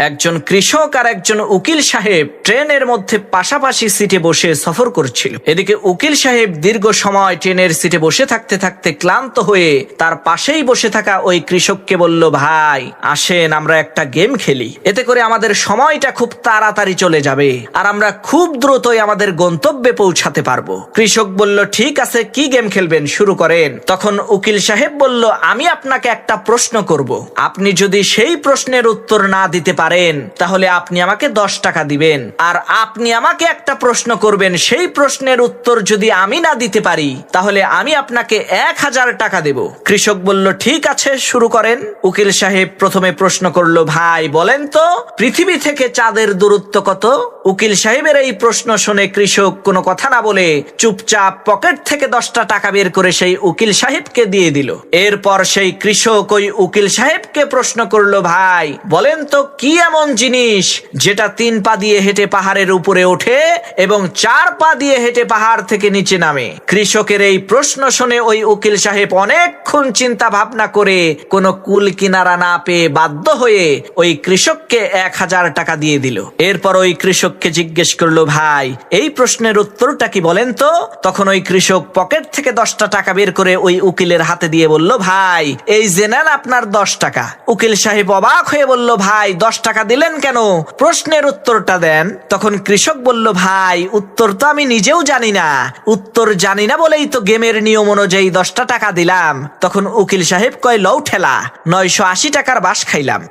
একজন কৃষক আর একজন উকিল সাহেব ট্রেনের মধ্যে পাশাপাশি সিটে বসে সফর করছিল। এদিকে উকিল সাহেব দীর্ঘ সময় ট্রেনের সিটে বসে থাকতে থাকতে ক্লান্ত হয়ে তার পাশেই বসে থাকা ওই কৃষককে বলল, ভাই আসেন আমরা একটা গেম খেলি, এতে করে আমাদের সময়টা খুব তাড়াতাড়ি চলে যাবে আর আমরা খুব দ্রুতই আমাদের গন্তব্যে পৌঁছাতে পারবো। কৃষক বলল, ঠিক আছে, কি গেম খেলবেন, শুরু করেন। তখন উকিল সাহেব বলল, আমি আপনাকে একটা প্রশ্ন করব, আপনি যদি সেই প্রশ্নের উত্তর না দিতে পারেন তাহলে আপনি আমাকে 10 টাকা দিবেন, আর আপনি আমাকে একটা প্রশ্ন করবেন, সেই প্রশ্নের উত্তর যদি আমি না দিতে পারি তাহলে আমি আপনাকে 1000 টাকা দেব। কৃষক বলল, ঠিক আছে, শুরু করেন। উকিল সাহেব প্রথমে প্রশ্ন করলো, ভাই বলেন তো পৃথিবী থেকে চাঁদের দূরত্ব কত? উকিল সাহেবের এই প্রশ্ন শুনে কৃষক কোনো কথা না বলে চুপচাপ পকেট থেকে 10টা টাকা বের করে সেই উকিল সাহেবকে দিয়ে দিল। এরপর সেই কৃষক ওই উকিল সাহেবকে প্রশ্ন করলো, ভাই বলেন তো কি এমন জিনিস যেটা 3 পা দিয়ে হেঁটে পাহাড়ের উপরে ওঠে এবং 4 পা দিয়ে হেঁটে পাহাড় থেকে নিচে নামে? কৃষকের এই প্রশ্ন শুনে ওই উকিল সাহেব অনেকক্ষণ চিন্তা ভাবনা করে কোনো কুল কিনারা না পেয়ে বাধ্য হয়ে ওই কৃষককে 1000 টাকা দিয়ে দিল। এরপর ওই কৃষককে জিজ্ঞেস করলো, ভাই এই প্রশ্নের উত্তরটা কি বলেন তো? তখন ওই কৃষক পকেট থেকে 10টা টাকা বের করে ওই উকিলের হাতে দিয়ে বলল, ভাই এই যে নেন আপনার 10 টাকা। উকিল সাহেব অবাক হয়ে বলল, ভাই 10 টাকা দিলেন কেন? প্রশ্নের উত্তরটা দেন। তখন কৃষক বলল, ভাই উত্তর তো আমি নিজেও জানি না, উত্তর জানি না বলেই তো গেমের নিয়ম অনুযায়ী 10টা টাকা দিলাম। তখন উকিল সাহেব কয়, লও ঠেলা, 980 টাকার বাস খাইলাম।